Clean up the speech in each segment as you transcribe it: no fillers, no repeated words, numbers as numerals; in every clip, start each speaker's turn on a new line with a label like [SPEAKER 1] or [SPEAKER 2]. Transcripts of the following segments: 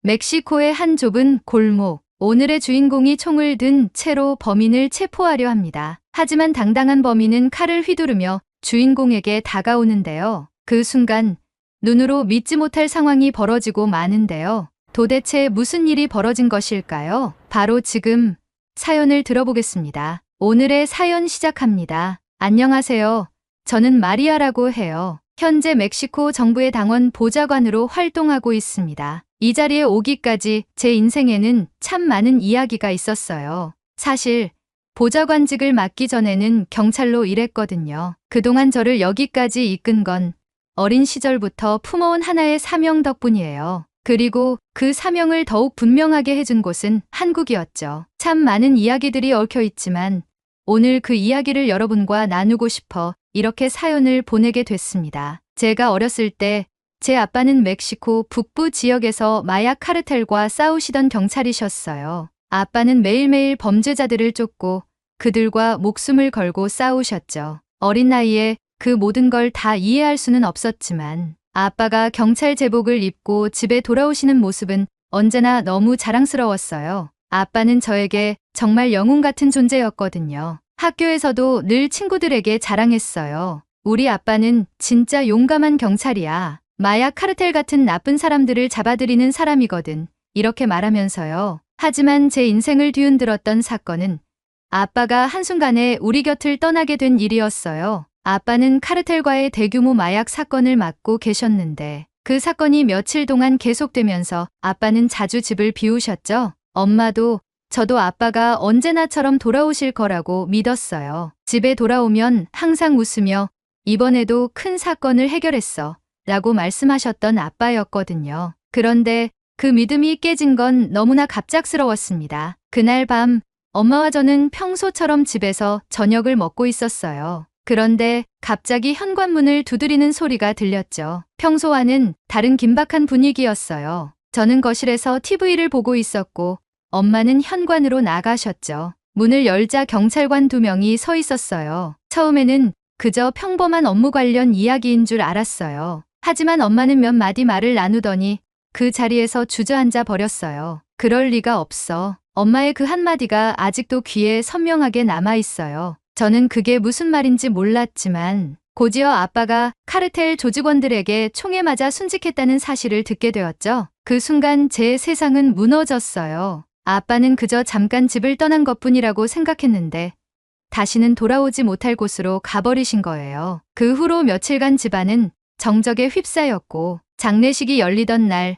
[SPEAKER 1] 멕시코의 한 좁은 골목. 오늘의 주인공이 총을 든 채로 범인을 체포하려 합니다. 하지만 당당한 범인은 칼을 휘두르며 주인공에게 다가오는데요. 그 순간 눈으로 믿지 못할 상황이 벌어지고 마는데요. 도대체 무슨 일이 벌어진 것일까요? 바로 지금 사연을 들어보겠습니다. 오늘의 사연 시작합니다. 안녕하세요. 저는 마리아라고 해요. 현재 멕시코 정부의 당원 보좌관으로 활동하고 있습니다. 이 자리에 오기까지 제 인생에는 참 많은 이야기가 있었어요. 사실 보좌관직을 맡기 전에는 경찰로 일했거든요. 그동안 저를 여기까지 이끈 건 어린 시절부터 품어온 하나의 사명 덕분이에요. 그리고 그 사명을 더욱 분명하게 해준 곳은 한국이었죠. 참 많은 이야기들이 얽혀 있지만 오늘 그 이야기를 여러분과 나누고 싶어 이렇게 사연을 보내게 됐습니다. 제가 어렸을 때 제 아빠는 멕시코 북부 지역에서 마약 카르텔과 싸우시던 경찰이셨어요. 아빠는 매일매일 범죄자들을 쫓고 그들과 목숨을 걸고 싸우셨죠. 어린 나이에 그 모든 걸 다 이해할 수는 없었지만 아빠가 경찰 제복을 입고 집에 돌아오시는 모습은 언제나 너무 자랑스러웠어요. 아빠는 저에게 정말 영웅 같은 존재였거든요. 학교에서도 늘 친구들에게 자랑했어요. 우리 아빠는 진짜 용감한 경찰이야. 마약 카르텔 같은 나쁜 사람들을 잡아들이는 사람이거든. 이렇게 말하면서요. 하지만 제 인생을 뒤흔들었던 사건은 아빠가 한순간에 우리 곁을 떠나게 된 일이었어요. 아빠는 카르텔과의 대규모 마약 사건을 맡고 계셨는데 그 사건이 며칠 동안 계속되면서 아빠는 자주 집을 비우셨죠. 엄마도 저도 아빠가 언제나처럼 돌아오실 거라고 믿었어요. 집에 돌아오면 항상 웃으며 이번에도 큰 사건을 해결했어 라고 말씀하셨던 아빠였거든요. 그런데 그 믿음이 깨진 건 너무나 갑작스러웠습니다. 그날 밤 엄마와 저는 평소처럼 집에서 저녁을 먹고 있었어요. 그런데 갑자기 현관문을 두드리는 소리가 들렸죠. 평소와는 다른 긴박한 분위기였어요. 저는 거실에서 TV를 보고 있었고 엄마는 현관으로 나가셨죠. 문을 열자 경찰관 2명이 서 있었어요. 처음에는 그저 평범한 업무 관련 이야기인 줄 알았어요. 하지만 엄마는 몇 마디 말을 나누더니 그 자리에서 주저앉아 버렸어요. 그럴 리가 없어. 엄마의 그 한마디가 아직도 귀에 선명하게 남아있어요. 저는 그게 무슨 말인지 몰랐지만 곧이어 아빠가 카르텔 조직원들에게 총에 맞아 순직했다는 사실을 듣게 되었죠. 그 순간 제 세상은 무너졌어요. 아빠는 그저 잠깐 집을 떠난 것뿐이라고 생각했는데 다시는 돌아오지 못할 곳으로 가버리신 거예요. 그 후로 며칠간 집안은 정적에 휩싸였고 장례식이 열리던 날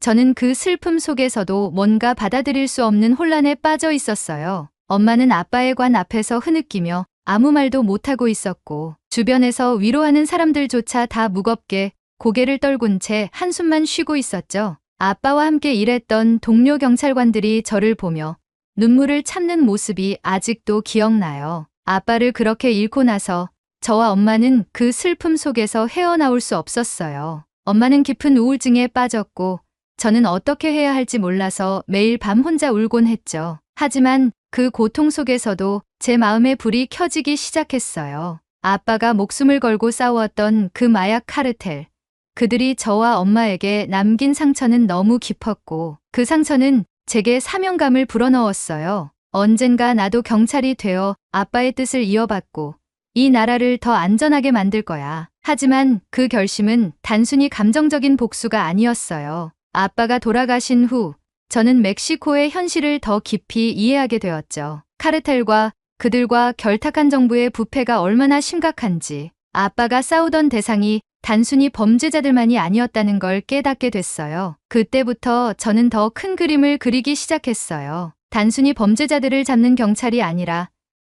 [SPEAKER 1] 저는 그 슬픔 속에서도 뭔가 받아들일 수 없는 혼란에 빠져 있었어요. 엄마는 아빠의 관 앞에서 흐느끼며 아무 말도 못하고 있었고 주변에서 위로하는 사람들조차 다 무겁게 고개를 떨군 채 한숨만 쉬고 있었죠. 아빠와 함께 일했던 동료 경찰관들이 저를 보며 눈물을 참는 모습이 아직도 기억나요. 아빠를 그렇게 잃고 나서 저와 엄마는 그 슬픔 속에서 헤어나올 수 없었어요. 엄마는 깊은 우울증에 빠졌고 저는 어떻게 해야 할지 몰라서 매일 밤 혼자 울곤 했죠. 하지만 그 고통 속에서도 제 마음의 불이 켜지기 시작했어요. 아빠가 목숨을 걸고 싸웠던 그 마약 카르텔. 그들이 저와 엄마에게 남긴 상처는 너무 깊었고 그 상처는 제게 사명감을 불어넣었어요. 언젠가 나도 경찰이 되어 아빠의 뜻을 이어받고 이 나라를 더 안전하게 만들 거야. 하지만 그 결심은 단순히 감정적인 복수가 아니었어요. 아빠가 돌아가신 후 저는 멕시코의 현실을 더 깊이 이해하게 되었죠. 카르텔과 그들과 결탁한 정부의 부패가 얼마나 심각한지 아빠가 싸우던 대상이 단순히 범죄자들만이 아니었다는 걸 깨닫게 됐어요. 그때부터 저는 더 큰 그림을 그리기 시작했어요. 단순히 범죄자들을 잡는 경찰이 아니라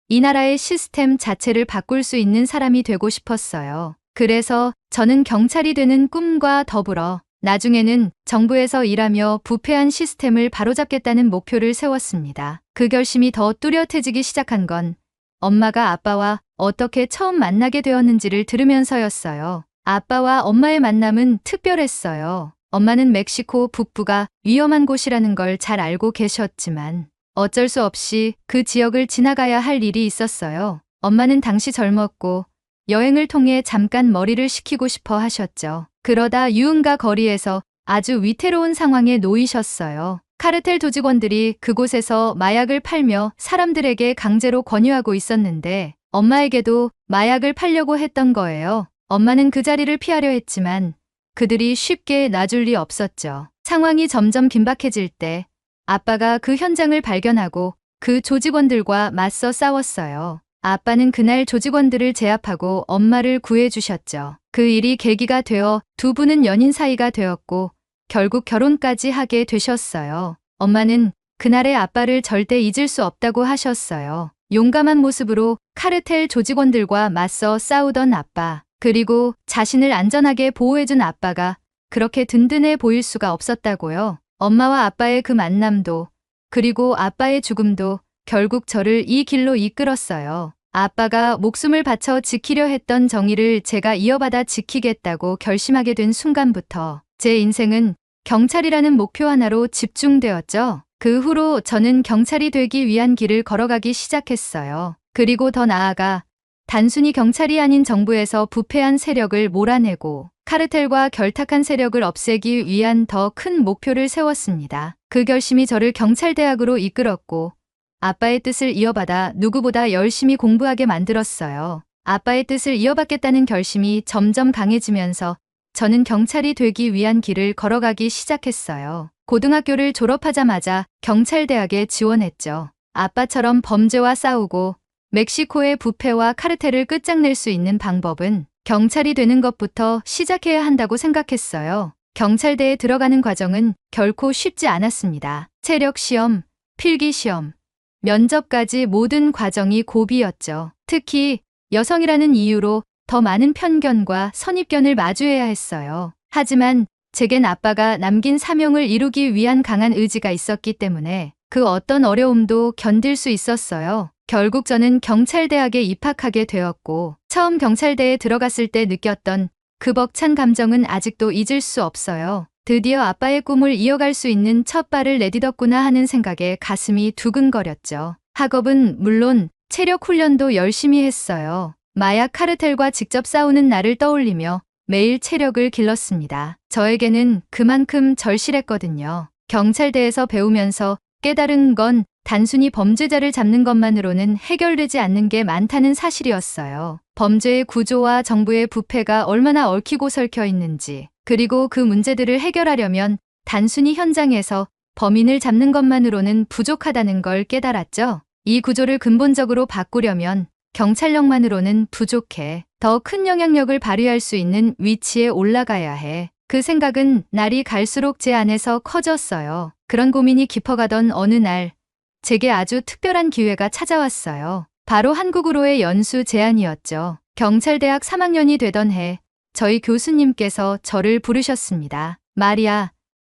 [SPEAKER 1] 이 나라의 시스템 자체를 바꿀 수 있는 사람이 되고 싶었어요. 그래서 저는 경찰이 되는 꿈과 더불어 나중에는 정부에서 일하며 부패한 시스템을 바로잡겠다는 목표를 세웠습니다. 그 결심이 더 뚜렷해지기 시작한 건 엄마가 아빠와 어떻게 처음 만나게 되었는지를 들으면서였어요. 아빠와 엄마의 만남은 특별했어요. 엄마는 멕시코 북부가 위험한 곳이라는 걸 잘 알고 계셨지만 어쩔 수 없이 그 지역을 지나가야 할 일이 있었어요. 엄마는 당시 젊었고 여행을 통해 잠깐 머리를 식히고 싶어 하셨죠. 그러다 유흥가 거리에서 아주 위태로운 상황에 놓이셨어요. 카르텔 조직원들이 그곳에서 마약을 팔며 사람들에게 강제로 권유하고 있었는데 엄마에게도 마약을 팔려고 했던 거예요. 엄마는 그 자리를 피하려 했지만 그들이 쉽게 놔줄 리 없었죠. 상황이 점점 긴박해질 때 아빠가 그 현장을 발견하고 그 조직원들과 맞서 싸웠어요. 아빠는 그날 조직원들을 제압하고 엄마를 구해주셨죠. 그 일이 계기가 되어 두 분은 연인 사이가 되었고 결국 결혼까지 하게 되셨어요. 엄마는 그날의 아빠를 절대 잊을 수 없다고 하셨어요. 용감한 모습으로 카르텔 조직원들과 맞서 싸우던 아빠, 그리고 자신을 안전하게 보호해준 아빠가 그렇게 든든해 보일 수가 없었다고요. 엄마와 아빠의 그 만남도, 그리고 아빠의 죽음도 결국 저를 이 길로 이끌었어요. 아빠가 목숨을 바쳐 지키려 했던 정의를 제가 이어받아 지키겠다고 결심하게 된 순간부터 제 인생은 경찰이라는 목표 하나로 집중되었죠. 그 후로 저는 경찰이 되기 위한 길을 걸어가기 시작했어요. 그리고 더 나아가 단순히 경찰이 아닌 정부에서 부패한 세력을 몰아내고 카르텔과 결탁한 세력을 없애기 위한 더 큰 목표를 세웠습니다. 그 결심이 저를 경찰대학으로 이끌었고 아빠의 뜻을 이어받아 누구보다 열심히 공부하게 만들었어요. 아빠의 뜻을 이어받겠다는 결심이 점점 강해지면서 저는 경찰이 되기 위한 길을 걸어가기 시작했어요. 고등학교를 졸업하자마자 경찰대학에 지원했죠. 아빠처럼 범죄와 싸우고 멕시코의 부패와 카르텔을 끝장낼 수 있는 방법은 경찰이 되는 것부터 시작해야 한다고 생각했어요. 경찰대에 들어가는 과정은 결코 쉽지 않았습니다. 체력 시험, 필기 시험, 면접까지 모든 과정이 고비였죠. 특히 여성이라는 이유로 더 많은 편견과 선입견을 마주해야 했어요. 하지만 제겐 아빠가 남긴 사명을 이루기 위한 강한 의지가 있었기 때문에 그 어떤 어려움도 견딜 수 있었어요. 결국 저는 경찰대학에 입학하게 되었고 처음 경찰대에 들어갔을 때 느꼈던 그 벅찬 감정은 아직도 잊을 수 없어요. 드디어 아빠의 꿈을 이어갈 수 있는 첫 발을 내딛었구나 하는 생각에 가슴이 두근거렸죠. 학업은 물론 체력 훈련도 열심히 했어요. 마약 카르텔과 직접 싸우는 날을 떠올리며 매일 체력을 길렀습니다. 저에게는 그만큼 절실했거든요. 경찰대에서 배우면서 깨달은 건 단순히 범죄자를 잡는 것만으로는 해결되지 않는 게 많다는 사실이었어요. 범죄의 구조와 정부의 부패가 얼마나 얽히고 설켜 있는지, 그리고 그 문제들을 해결하려면 단순히 현장에서 범인을 잡는 것만으로는 부족하다는 걸 깨달았죠. 이 구조를 근본적으로 바꾸려면 경찰력만으로는 부족해. 더 큰 영향력을 발휘할 수 있는 위치에 올라가야 해. 그 생각은 날이 갈수록 제 안에서 커졌어요. 그런 고민이 깊어가던 어느 날 제게 아주 특별한 기회가 찾아왔어요. 바로 한국으로의 연수 제안이었죠. 경찰대학 3학년이 되던 해 저희 교수님께서 저를 부르셨습니다. 마리아,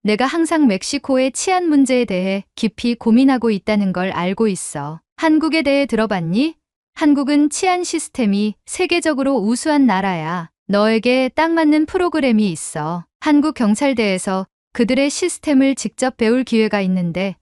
[SPEAKER 1] 내가 항상 멕시코의 치안 문제에 대해 깊이 고민하고 있다는 걸 알고 있어. 한국에 대해 들어봤니? 한국은 치안 시스템이 세계적으로 우수한 나라야. 너에게 딱 맞는 프로그램이 있어. 한국 경찰대에서 그들의 시스템을 직접 배울 기회가 있는데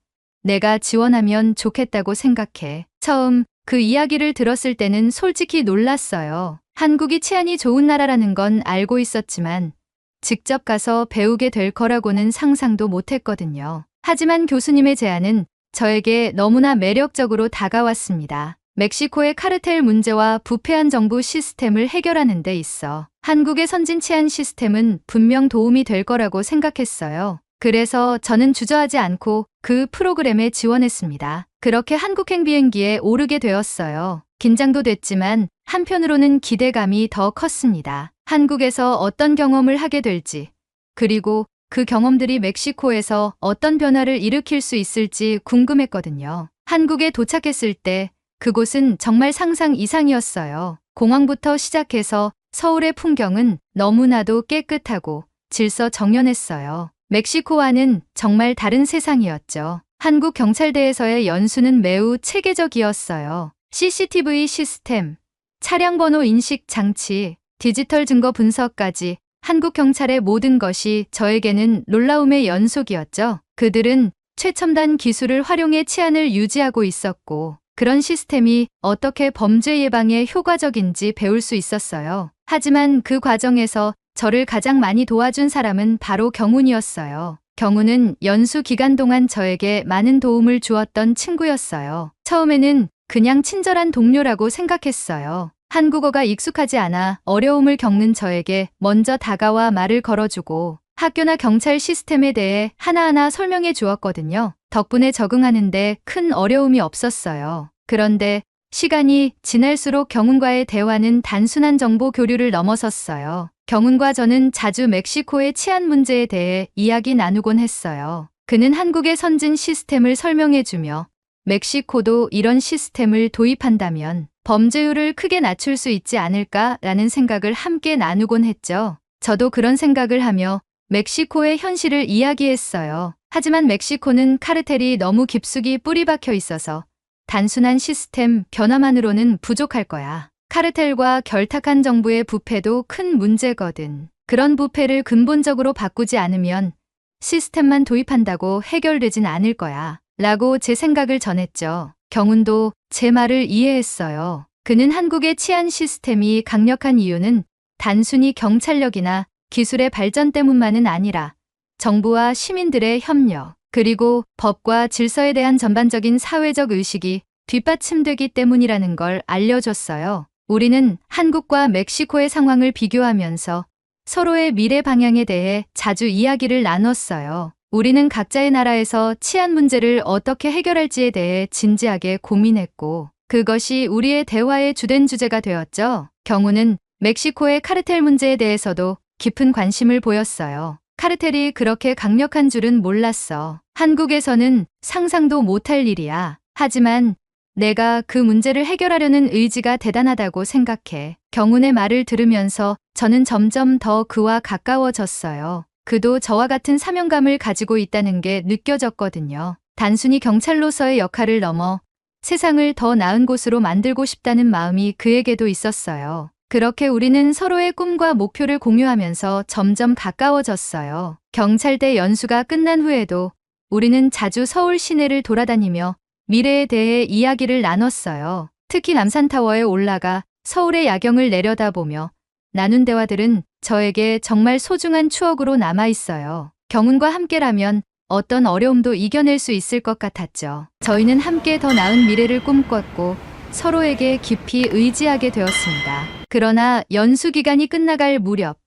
[SPEAKER 1] 내가 지원하면 좋겠다고 생각해. 처음 그 이야기를 들었을 때는 솔직히 놀랐어요. 한국이 치안이 좋은 나라라는 건 알고 있었지만 직접 가서 배우게 될 거라고는 상상도 못했거든요. 하지만 교수님의 제안은 저에게 너무나 매력적으로 다가왔습니다. 멕시코의 카르텔 문제와 부패한 정부 시스템을 해결하는 데 있어 한국의 선진 치안 시스템은 분명 도움이 될 거라고 생각했어요. 그래서 저는 주저하지 않고 그 프로그램에 지원했습니다. 그렇게 한국행 비행기에 오르게 되었어요. 긴장도 됐지만 한편으로는 기대감이 더 컸습니다. 한국에서 어떤 경험을 하게 될지, 그리고 그 경험들이 멕시코에서 어떤 변화를 일으킬 수 있을지 궁금했거든요. 한국에 도착했을 때 그곳은 정말 상상 이상이었어요. 공항부터 시작해서 서울의 풍경은 너무나도 깨끗하고 질서정연했어요. 멕시코와는 정말 다른 세상이었죠. 한국 경찰대에서의 연수는 매우 체계적이었어요. CCTV 시스템, 차량 번호 인식 장치, 디지털 증거 분석까지 한국 경찰의 모든 것이 저에게는 놀라움의 연속이었죠. 그들은 최첨단 기술을 활용해 치안을 유지하고 있었고 그런 시스템이 어떻게 범죄 예방에 효과적인지 배울 수 있었어요. 하지만 그 과정에서 저를 가장 많이 도와준 사람은 바로 경훈이었어요. 경훈은 연수 기간 동안 저에게 많은 도움을 주었던 친구였어요. 처음에는 그냥 친절한 동료라고 생각했어요. 한국어가 익숙하지 않아 어려움을 겪는 저에게 먼저 다가와 말을 걸어주고 학교나 경찰 시스템에 대해 하나하나 설명해 주었거든요. 덕분에 적응하는데 큰 어려움이 없었어요. 그런데 시간이 지날수록 경훈과의 대화는 단순한 정보 교류를 넘어섰어요. 경훈과 저는 자주 멕시코의 치안 문제에 대해 이야기 나누곤 했어요. 그는 한국의 선진 시스템을 설명해주며 멕시코도 이런 시스템을 도입한다면 범죄율을 크게 낮출 수 있지 않을까라는 생각을 함께 나누곤 했죠. 저도 그런 생각을 하며 멕시코의 현실을 이야기했어요. 하지만 멕시코는 카르텔이 너무 깊숙이 뿌리 박혀 있어서 단순한 시스템 변화만으로는 부족할 거야. 카르텔과 결탁한 정부의 부패도 큰 문제거든. 그런 부패를 근본적으로 바꾸지 않으면 시스템만 도입한다고 해결되진 않을 거야. 라고 제 생각을 전했죠. 경훈도 제 말을 이해했어요. 그는 한국의 치안 시스템이 강력한 이유는 단순히 경찰력이나 기술의 발전 때문만은 아니라 정부와 시민들의 협력, 그리고 법과 질서에 대한 전반적인 사회적 의식이 뒷받침되기 때문이라는 걸 알려줬어요. 우리는 한국과 멕시코의 상황을 비교하면서 서로의 미래 방향에 대해 자주 이야기를 나눴어요. 우리는 각자의 나라에서 치안 문제를 어떻게 해결할지에 대해 진지하게 고민했고, 그것이 우리의 대화의 주된 주제가 되었죠. 경우는 멕시코의 카르텔 문제에 대해서도 깊은 관심을 보였어요. 카르텔이 그렇게 강력한 줄은 몰랐어. 한국에서는 상상도 못할 일이야. 하지만 내가 그 문제를 해결하려는 의지가 대단하다고 생각해. 경훈의 말을 들으면서 저는 점점 더 그와 가까워졌어요. 그도 저와 같은 사명감을 가지고 있다는 게 느껴졌거든요. 단순히 경찰로서의 역할을 넘어 세상을 더 나은 곳으로 만들고 싶다는 마음이 그에게도 있었어요. 그렇게 우리는 서로의 꿈과 목표를 공유하면서 점점 가까워졌어요. 경찰대 연수가 끝난 후에도 우리는 자주 서울 시내를 돌아다니며 미래에 대해 이야기를 나눴어요. 특히 남산타워에 올라가 서울의 야경을 내려다보며 나눈 대화들은 저에게 정말 소중한 추억으로 남아있어요. 경훈과 함께라면 어떤 어려움도 이겨낼 수 있을 것 같았죠. 저희는 함께 더 나은 미래를 꿈꿨고 서로에게 깊이 의지하게 되었습니다. 그러나 연수 기간이 끝나갈 무렵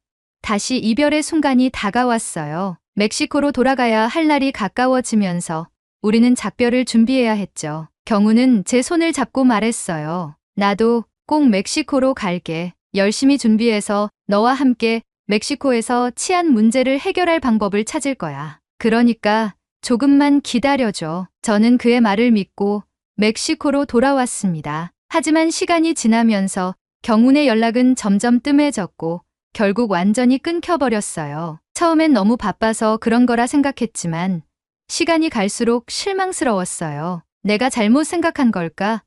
[SPEAKER 1] 다시 이별의 순간이 다가왔어요. 멕시코로 돌아가야 할 날이 가까워지면서 우리는 작별을 준비해야 했죠. 경훈은 제 손을 잡고 말했어요. 나도 꼭 멕시코로 갈게. 열심히 준비해서 너와 함께 멕시코에서 치안 문제를 해결할 방법을 찾을 거야. 그러니까 조금만 기다려줘. 저는 그의 말을 믿고 멕시코로 돌아왔습니다. 하지만 시간이 지나면서 경훈의 연락은 점점 뜸해졌고 결국 완전히 끊겨버렸어요. 처음엔 너무 바빠서 그런 거라 생각했지만 시간이 갈수록 실망스러웠어요. 내가 잘못 생각한 걸까?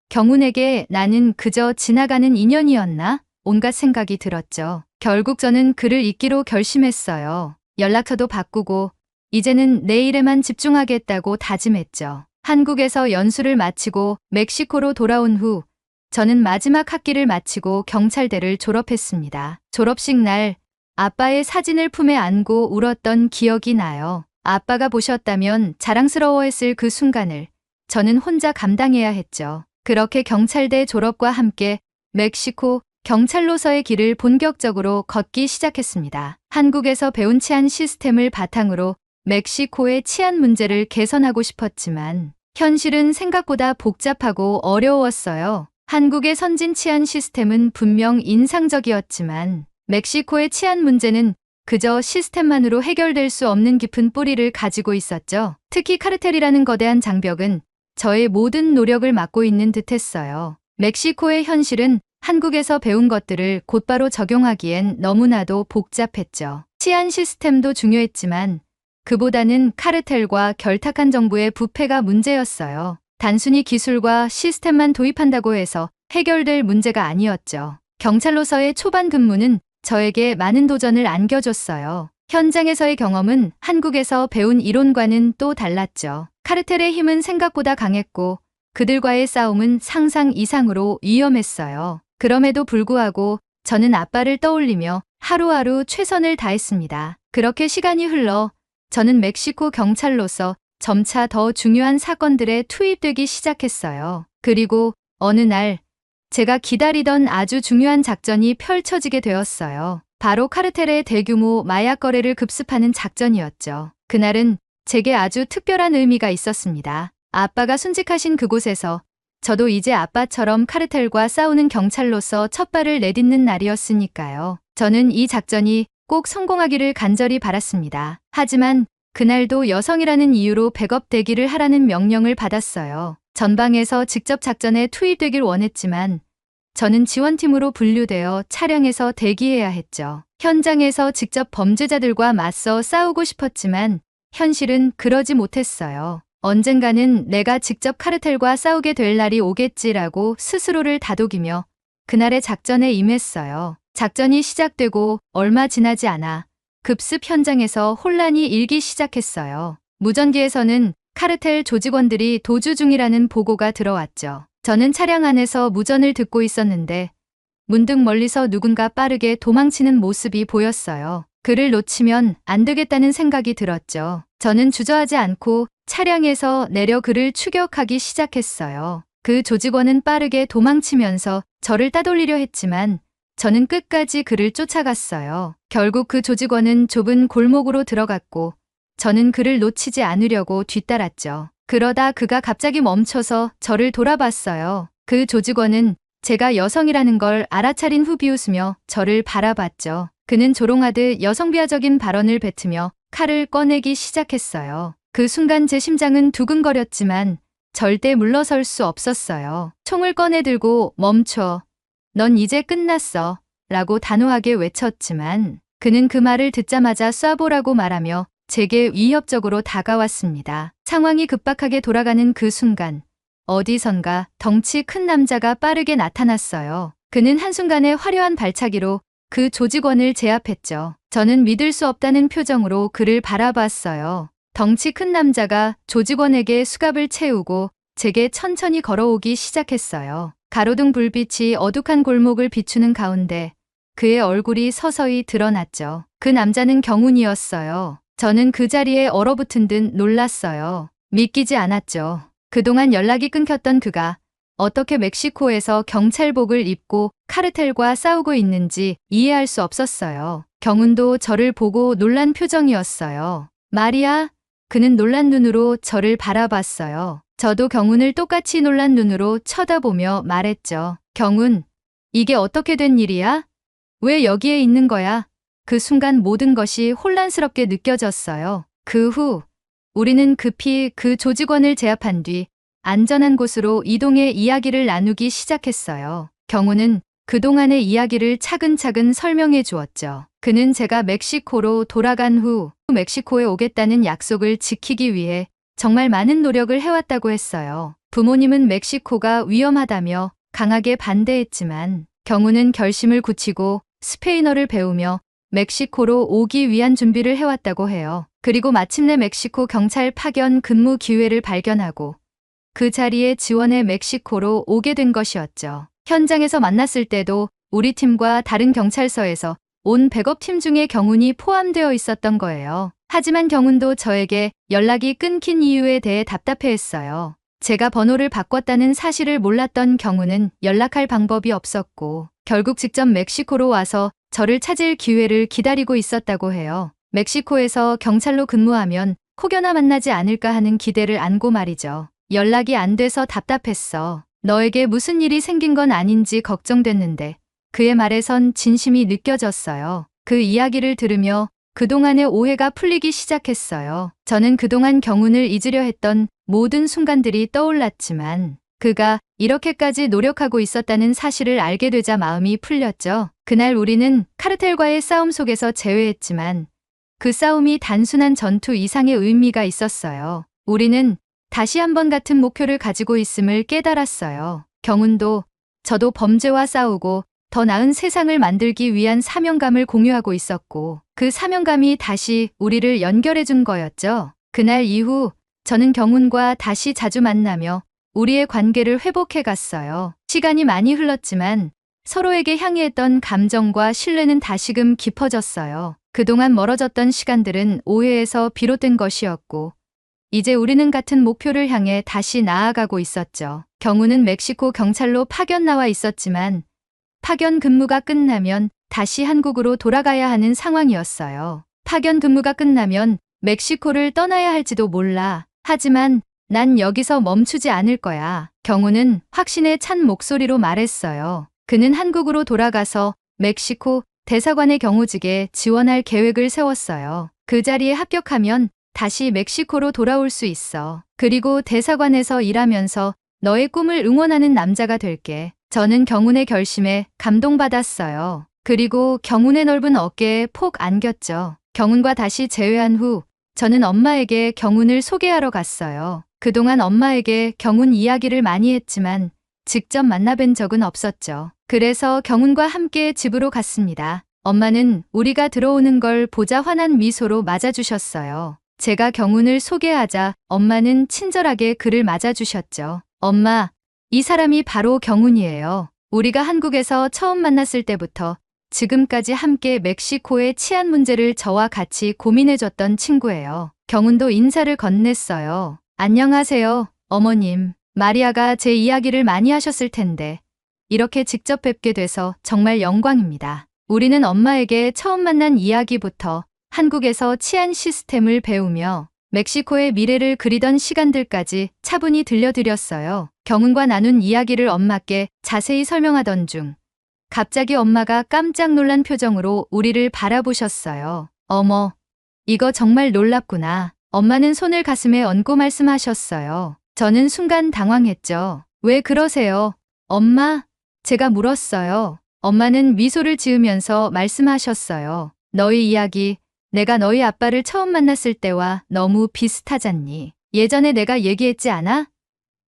[SPEAKER 1] 경훈에게 나는 그저 지나가는 인연이었나? 온갖 생각이 들었죠. 결국 저는 그를 잊기로 결심했어요. 연락처도 바꾸고 이제는 내 일에만 집중하겠다고 다짐했죠. 한국에서 연수를 마치고 멕시코로 돌아온 후 저는 마지막 학기를 마치고 경찰대를 졸업했습니다. 졸업식 날 아빠의 사진을 품에 안고 울었던 기억이 나요. 아빠가 보셨다면 자랑스러워했을 그 순간을 저는 혼자 감당해야 했죠. 그렇게 경찰대 졸업과 함께 멕시코 경찰로서의 길을 본격적으로 걷기 시작했습니다. 한국에서 배운 치안 시스템을 바탕으로 멕시코의 치안 문제를 개선하고 싶었지만 현실은 생각보다 복잡하고 어려웠어요. 한국의 선진 치안 시스템은 분명 인상적이었지만 멕시코의 치안 문제는 그저 시스템만으로 해결될 수 없는 깊은 뿌리를 가지고 있었죠. 특히 카르텔이라는 거대한 장벽은 저의 모든 노력을 막고 있는 듯했어요. 멕시코의 현실은 한국에서 배운 것들을 곧바로 적용하기엔 너무나도 복잡했죠. 치안 시스템도 중요했지만 그보다는 카르텔과 결탁한 정부의 부패가 문제였어요. 단순히 기술과 시스템만 도입한다고 해서 해결될 문제가 아니었죠. 경찰로서의 초반 근무는 저에게 많은 도전을 안겨줬어요. 현장에서의 경험은 한국에서 배운 이론과는 또 달랐죠. 카르텔의 힘은 생각보다 강했고 그들과의 싸움은 상상 이상으로 위험했어요. 그럼에도 불구하고 저는 아빠를 떠올리며 하루하루 최선을 다했습니다. 그렇게 시간이 흘러 저는 멕시코 경찰로서 점차 더 중요한 사건들에 투입되기 시작했어요. 그리고 어느 날 제가 기다리던 아주 중요한 작전이 펼쳐지게 되었어요. 바로 카르텔의 대규모 마약 거래를 급습하는 작전이었죠. 그날은 제게 아주 특별한 의미가 있었습니다. 아빠가 순직하신 그곳에서 저도 이제 아빠처럼 카르텔과 싸우는 경찰로서 첫 발을 내딛는 날이었으니까요. 저는 이 작전이 꼭 성공하기를 간절히 바랐습니다. 하지만 그날도 여성이라는 이유로 백업 대기를 하라는 명령을 받았어요. 전방에서 직접 작전에 투입되길 원했지만 저는 지원팀으로 분류되어 차량에서 대기해야 했죠. 현장에서 직접 범죄자들과 맞서 싸우고 싶었지만 현실은 그러지 못했어요. 언젠가는 내가 직접 카르텔과 싸우게 될 날이 오겠지라고 스스로를 다독이며 그날의 작전에 임했어요. 작전이 시작되고 얼마 지나지 않아 급습 현장에서 혼란이 일기 시작했어요. 무전기에서는 카르텔 조직원들이 도주 중이라는 보고가 들어왔죠. 저는 차량 안에서 무전을 듣고 있었는데 문득 멀리서 누군가 빠르게 도망치는 모습이 보였어요. 그를 놓치면 안 되겠다는 생각이 들었죠. 저는 주저하지 않고 차량에서 내려 그를 추격하기 시작했어요. 그 조직원은 빠르게 도망치면서 저를 따돌리려 했지만 저는 끝까지 그를 쫓아갔어요. 결국 그 조직원은 좁은 골목으로 들어갔고 저는 그를 놓치지 않으려고 뒤따랐죠. 그러다 그가 갑자기 멈춰서 저를 돌아봤어요. 그 조직원은 제가 여성이라는 걸 알아차린 후 비웃으며 저를 바라봤죠. 그는 조롱하듯 여성비하적인 발언을 뱉으며 칼을 꺼내기 시작했어요. 그 순간 제 심장은 두근거렸지만 절대 물러설 수 없었어요. 총을 꺼내 들고 멈춰. 넌 이제 끝났어. 라고 단호하게 외쳤지만 그는 그 말을 듣자마자 쏴보라고 말하며 제게 위협적으로 다가왔습니다. 상황이 급박하게 돌아가는 그 순간 어디선가 덩치 큰 남자가 빠르게 나타났어요. 그는 한순간에 화려한 발차기로 그 조직원을 제압했죠. 저는 믿을 수 없다는 표정으로 그를 바라봤어요. 덩치 큰 남자가 조직원에게 수갑을 채우고 제게 천천히 걸어오기 시작했어요. 가로등 불빛이 어둑한 골목을 비추는 가운데 그의 얼굴이 서서히 드러났죠. 그 남자는 경훈이었어요. 저는 그 자리에 얼어붙은 듯 놀랐어요. 믿기지 않았죠. 그동안 연락이 끊겼던 그가 어떻게 멕시코에서 경찰복을 입고 카르텔과 싸우고 있는지 이해할 수 없었어요. 경훈도 저를 보고 놀란 표정이었어요. 마리아, 그는 놀란 눈으로 저를 바라봤어요. 저도 경훈을 똑같이 놀란 눈으로 쳐다보며 말했죠. 경훈, 이게 어떻게 된 일이야? 왜 여기에 있는 거야? 그 순간 모든 것이 혼란스럽게 느껴졌어요. 그 후 우리는 급히 그 조직원을 제압한 뒤 안전한 곳으로 이동해 이야기를 나누기 시작했어요. 경훈은 그동안의 이야기를 차근차근 설명해 주었죠. 그는 제가 멕시코로 돌아간 후 멕시코에 오겠다는 약속을 지키기 위해 정말 많은 노력을 해왔다고 했어요. 부모님은 멕시코가 위험하다며 강하게 반대했지만 경훈은 결심을 굳히고 스페인어를 배우며 멕시코로 오기 위한 준비를 해왔다고 해요. 그리고 마침내 멕시코 경찰 파견 근무 기회를 발견하고 그 자리에 지원해 멕시코로 오게 된 것이었죠. 현장에서 만났을 때도 우리 팀과 다른 경찰서에서 온 백업팀 중에 경훈이 포함되어 있었던 거예요. 하지만 경훈도 저에게 연락이 끊긴 이유에 대해 답답해했어요. 제가 번호를 바꿨다는 사실을 몰랐던 경훈은 연락할 방법이 없었고 결국 직접 멕시코로 와서 저를 찾을 기회를 기다리고 있었다고 해요. 멕시코에서 경찰로 근무하면 혹여나 만나지 않을까 하는 기대를 안고 말이죠. 연락이 안 돼서 답답했어. 너에게 무슨 일이 생긴 건 아닌지 걱정됐는데 그의 말에선 진심이 느껴졌어요. 그 이야기를 들으며 그동안의 오해가 풀리기 시작했어요. 저는 그동안 경훈을 잊으려 했던 모든 순간들이 떠올랐지만 그가 이렇게까지 노력하고 있었다는 사실을 알게 되자 마음이 풀렸죠. 그날 우리는 카르텔과의 싸움 속에서 재회했지만 그 싸움이 단순한 전투 이상의 의미가 있었어요. 우리는 다시 한번 같은 목표를 가지고 있음을 깨달았어요. 경훈도 저도 범죄와 싸우고 더 나은 세상을 만들기 위한 사명감을 공유하고 있었고 그 사명감이 다시 우리를 연결해 준 거였죠. 그날 이후 저는 경훈과 다시 자주 만나며 우리의 관계를 회복해 갔어요. 시간이 많이 흘렀지만 서로에게 향해했던 감정과 신뢰는 다시금 깊어졌어요. 그동안 멀어졌던 시간들은 오해에서 비롯된 것이었고, 이제 우리는 같은 목표를 향해 다시 나아가고 있었죠. 경우는 멕시코 경찰로 파견 나와 있었지만 파견 근무가 끝나면 다시 한국으로 돌아가야 하는 상황이었어요. 파견 근무가 끝나면 멕시코를 떠나야 할지도 몰라. 하지만 난 여기서 멈추지 않을 거야. 경우는 확신에 찬 목소리로 말했어요. 그는 한국으로 돌아가서 멕시코 대사관의 경호직에 지원할 계획을 세웠어요. 그 자리에 합격하면 다시 멕시코로 돌아올 수 있어. 그리고 대사관에서 일하면서 너의 꿈을 응원하는 남자가 될게. 저는 경훈의 결심에 감동받았어요. 그리고 경훈의 넓은 어깨에 폭 안겼죠. 경훈과 다시 재회한 후 저는 엄마에게 경훈을 소개하러 갔어요. 그동안 엄마에게 경훈 이야기를 많이 했지만 직접 만나뵌 적은 없었죠. 그래서 경훈과 함께 집으로 갔습니다. 엄마는 우리가 들어오는 걸 보자 환한 미소로 맞아주셨어요. 제가 경훈을 소개하자 엄마는 친절하게 그를 맞아주셨죠. 엄마, 이 사람이 바로 경훈이에요. 우리가 한국에서 처음 만났을 때부터 지금까지 함께 멕시코의 치안 문제를 저와 같이 고민해줬던 친구예요. 경훈도 인사를 건넸어요. 안녕하세요, 어머님. 마리아가 제 이야기를 많이 하셨을 텐데 이렇게 직접 뵙게 돼서 정말 영광입니다. 우리는 엄마에게 처음 만난 이야기부터 한국에서 치안 시스템을 배우며 멕시코의 미래를 그리던 시간들까지 차분히 들려드렸어요. 경훈과 나눈 이야기를 엄마께 자세히 설명하던 중 갑자기 엄마가 깜짝 놀란 표정으로 우리를 바라보셨어요. 어머, 이거 정말 놀랍구나. 엄마는 손을 가슴에 얹고 말씀하셨어요. 저는 순간 당황했죠. 왜 그러세요? 엄마? 제가 물었어요. 엄마는 미소를 지으면서 말씀하셨어요. 너희 이야기, 내가 너희 아빠를 처음 만났을 때와 너무 비슷하잖니. 예전에 내가 얘기했지 않아?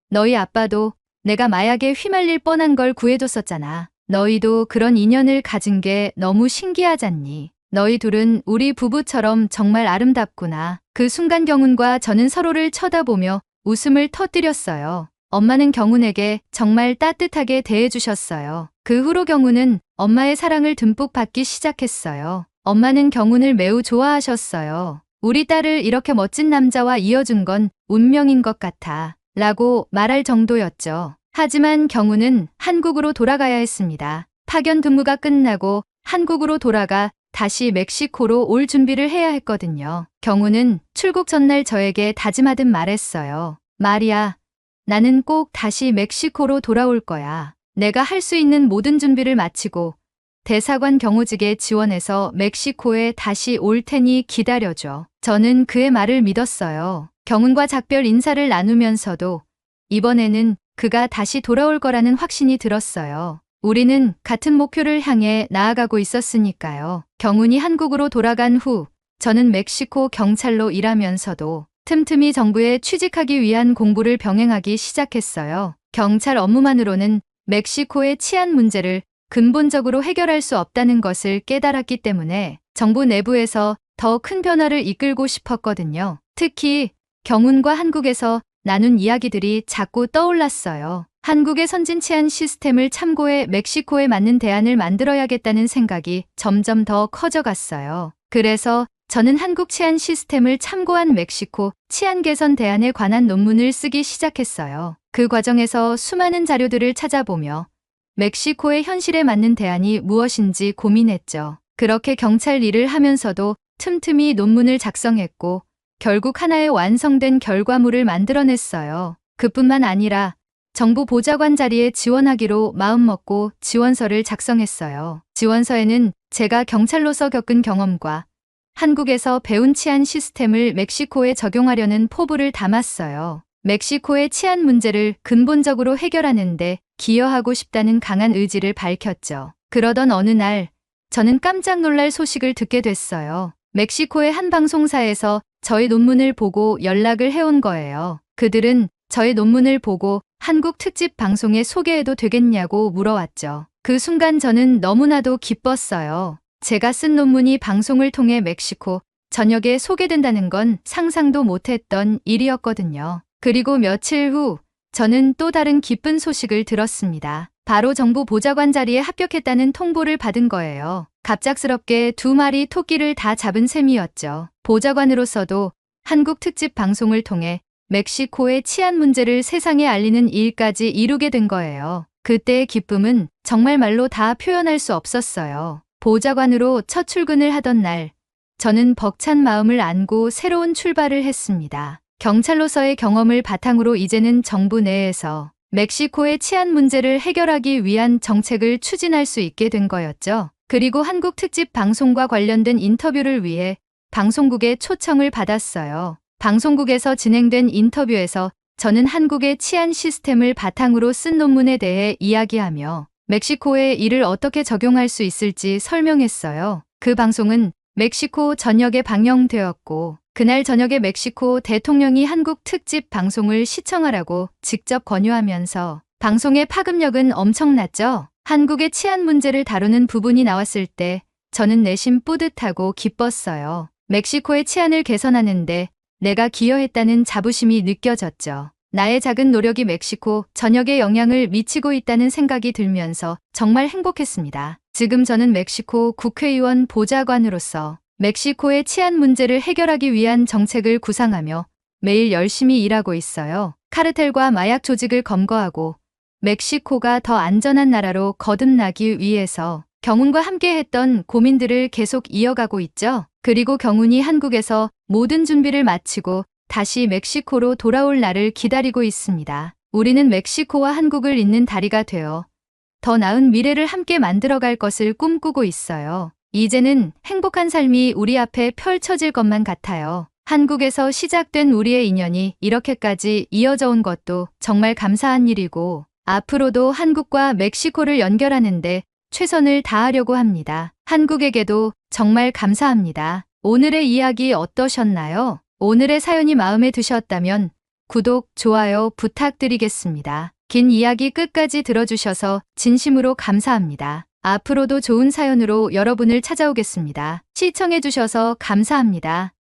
[SPEAKER 1] 너희 아빠도 내가 마약에 휘말릴 뻔한 걸 구해줬었잖아. 너희도 그런 인연을 가진 게 너무 신기하잖니. 너희 둘은 우리 부부처럼 정말 아름답구나. 그 순간 경훈과 저는 서로를 쳐다보며 웃음을 터뜨렸어요. 엄마는 경훈에게 정말 따뜻하게 대해주셨어요. 그 후로 경훈은 엄마의 사랑을 듬뿍 받기 시작했어요. 엄마는 경훈을 매우 좋아하셨어요. 우리 딸을 이렇게 멋진 남자와 이어준 건 운명인 것 같아. 라고 말할 정도였죠. 하지만 경훈은 한국으로 돌아가야 했습니다. 파견 근무가 끝나고 한국으로 돌아가 다시 멕시코로 올 준비를 해야 했거든요. 경훈은 출국 전날 저에게 다짐하듯 말했어요. 마리아, 나는 꼭 다시 멕시코로 돌아올 거야. 내가 할 수 있는 모든 준비를 마치고 대사관 경호직에 지원해서 멕시코에 다시 올 테니 기다려줘. 저는 그의 말을 믿었어요. 경훈과 작별 인사를 나누면서도 이번에는 그가 다시 돌아올 거라는 확신이 들었어요. 우리는 같은 목표를 향해 나아가고 있었으니까요. 경훈이 한국으로 돌아간 후 저는 멕시코 경찰로 일하면서도 틈틈이 정부에 취직하기 위한 공부를 병행하기 시작했어요. 경찰 업무만으로는 멕시코의 치안 문제를 근본적으로 해결할 수 없다는 것을 깨달았기 때문에 정부 내부에서 더 큰 변화를 이끌고 싶었거든요. 특히 경훈과 한국에서 나눈 이야기들이 자꾸 떠올랐어요. 한국의 선진 치안 시스템을 참고해 멕시코에 맞는 대안을 만들어야겠다는 생각이 점점 더 커져갔어요. 그래서 저는 한국 치안 시스템을 참고한 멕시코 치안 개선 대안에 관한 논문을 쓰기 시작했어요. 그 과정에서 수많은 자료들을 찾아보며 멕시코의 현실에 맞는 대안이 무엇인지 고민했죠. 그렇게 경찰 일을 하면서도 틈틈이 논문을 작성했고 결국 하나의 완성된 결과물을 만들어냈어요. 그뿐만 아니라 정부 보좌관 자리에 지원하기로 마음먹고 지원서를 작성했어요. 지원서에는 제가 경찰로서 겪은 경험과 한국에서 배운 치안 시스템을 멕시코에 적용하려는 포부를 담았어요. 멕시코의 치안 문제를 근본적으로 해결하는데 기여하고 싶다는 강한 의지를 밝혔죠. 그러던 어느 날 저는 깜짝 놀랄 소식을 듣게 됐어요. 멕시코의 한 방송사에서 저희 논문을 보고 연락을 해온 거예요. 그들은 저의 논문을 보고 한국 특집 방송에 소개해도 되겠냐고 물어왔죠. 그 순간 저는 너무나도 기뻤어요. 제가 쓴 논문이 방송을 통해 멕시코 전역에 소개된다는 건 상상도 못했던 일이었거든요. 그리고 며칠 후 저는 또 다른 기쁜 소식을 들었습니다. 바로 정부 보좌관 자리에 합격했다는 통보를 받은 거예요. 갑작스럽게 2마리 토끼를 다 잡은 셈이었죠. 보좌관으로서도 한국 특집 방송을 통해 멕시코의 치안 문제를 세상에 알리는 일까지 이루게 된 거예요. 그때의 기쁨은 정말 말로 다 표현할 수 없었어요. 보좌관으로 첫 출근을 하던 날, 저는 벅찬 마음을 안고 새로운 출발을 했습니다. 경찰로서의 경험을 바탕으로 이제는 정부 내에서 멕시코의 치안 문제를 해결하기 위한 정책을 추진할 수 있게 된 거였죠. 그리고 한국 특집 방송과 관련된 인터뷰를 위해 방송국의 초청을 받았어요. 방송국에서 진행된 인터뷰에서 저는 한국의 치안 시스템을 바탕으로 쓴 논문에 대해 이야기하며 멕시코에 이를 어떻게 적용할 수 있을지 설명했어요. 그 방송은 멕시코 전역에 방영되었고 그날 저녁에 멕시코 대통령이 한국 특집 방송을 시청하라고 직접 권유하면서 방송의 파급력은 엄청났죠. 한국의 치안 문제를 다루는 부분이 나왔을 때 저는 내심 뿌듯하고 기뻤어요. 멕시코의 치안을 개선하는데 내가 기여했다는 자부심이 느껴졌죠. 나의 작은 노력이 멕시코 전역에 영향을 미치고 있다는 생각이 들면서 정말 행복했습니다. 지금 저는 멕시코 국회의원 보좌관으로서 멕시코의 치안 문제를 해결하기 위한 정책을 구상하며 매일 열심히 일하고 있어요. 카르텔과 마약 조직을 검거하고 멕시코가 더 안전한 나라로 거듭나기 위해서 경운과 함께 했던 고민들을 계속 이어가고 있죠. 그리고 경운이 한국에서 모든 준비를 마치고 다시 멕시코로 돌아올 날을 기다리고 있습니다. 우리는 멕시코와 한국을 잇는 다리가 되어 더 나은 미래를 함께 만들어갈 것을 꿈꾸고 있어요. 이제는 행복한 삶이 우리 앞에 펼쳐질 것만 같아요. 한국에서 시작된 우리의 인연이 이렇게까지 이어져 온 것도 정말 감사한 일이고 앞으로도 한국과 멕시코를 연결하는데 최선을 다하려고 합니다. 한국에게도 정말 감사합니다. 오늘의 이야기 어떠셨나요? 오늘의 사연이 마음에 드셨다면 구독, 좋아요 부탁드리겠습니다. 긴 이야기 끝까지 들어주셔서 진심으로 감사합니다. 앞으로도 좋은 사연으로 여러분을 찾아오겠습니다. 시청해주셔서 감사합니다.